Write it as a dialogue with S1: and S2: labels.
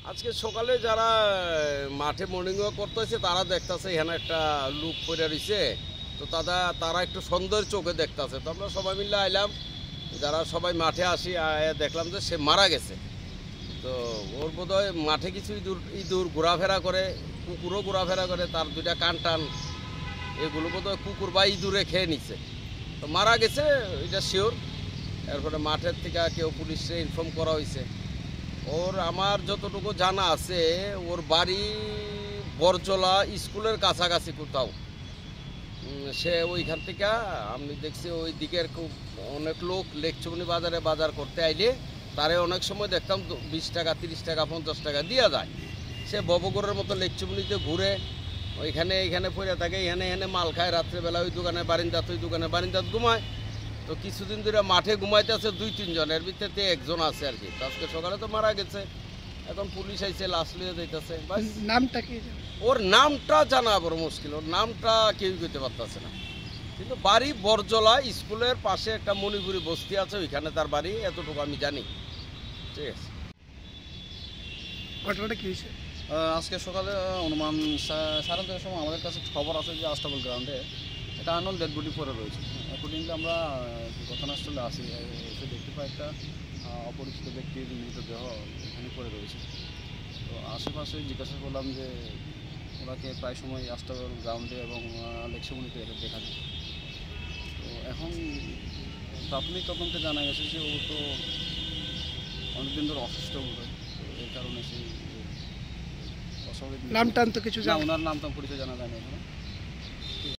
S1: আজকে সকালে যারা মাঠে মর্নিং ওয়াক করতেছে তারা দেখতেছে এখানে একটা লুক পড়ে রয়েছে, তো তারা একটু সুন্দর চোখে দেখতেছে। তো আমরা সবাই মিলে আইলাম, যারা সবাই মাঠে আসি দেখলাম যে সে মারা গেছে। তো ওর বোধহয় মাঠে কিছু ইঁদুর ঘোরাফেরা করে, কুকুরও ঘোরাফেরা করে, তার দুইটা কান টান এগুলো বোধহয় কুকুর বা ইঁদুরে খেয়ে নিচ্ছে। তো মারা গেছে এটা শিওর। এরপরে মাঠের থেকে কেউ পুলিশে ইনফর্ম করা হয়েছে। ওর আমার যতটুকু জানা আছে ওর বাড়ি বরজলা স্কুলের কাছাকাছি কোথাও। সে ওইখান থেকে আমি দেখছি ওই দিকের খুব অনেক লোক লেকচুমনি বাজারে বাজার করতে আইলে তারে অনেক সময় দেখতাম 20 টাকা 30 টাকা 50 টাকা দেওয়া যায়। সে ববগরের মতো লেকচুমনিতে ঘুরে এইখানে পড়ে থাকে, এখানে মাল খায়, রাত্রেবেলা ওই দোকানে বারিন্দাত ঘুমায়। তো কিছুদিন ধরে মাঠে ঘুমাইতেছে 2-3 জন, এর ভিতরে একজন আছে আর কি। আজকে সকালে তো মারা গেছে, এখন পুলিশ আইছে লাশ লিয়ে যাইতেছে।
S2: নামটা কি? ওর
S1: নামটা জানা বড় মুশকিল, ওর নামটা কেউ কইতে পারতেছে না। কিন্তু বাড়ি বরজলা স্কুলের পাশে একটা মণিপুরি বস্তি আছে, ওইখানে তার বাড়ি, এতটুকু আমি জানি। ঠিক আছে।
S2: ঘটনাটা কি হয়েছে?
S3: আজকে সকালে অনুমান 9:30টার সময় আমাদের কাছে খবর আছে যে আস্তাবল গ্রাউন্ডে একটা আননোন ডেড বডি পড়ে রয়েছে। অ্যাকর্ডিংলি আমরা ঘটনাস্থলে আসি, এসে দেখতে পাই একটা অপরিচিত ব্যক্তির মৃতদেহ এখানে পড়ে রয়েছে। তো আশেপাশে জিজ্ঞাসা করলাম যে ওনাকে প্রায় সময় আস্তাবল গ্রাউন্ডে এবং লেকসমুনিতে দেখা যায়। তো এখন প্রাথমিক তদন্তে জানা গেছে যে ও তো অনেকদিন ধরে অসুস্থ বোধ হয়, তো এই কারণে সেই
S2: নাম টান তো কিছু
S3: না, ওনার নাম তো পরিচয় জানা যায় না।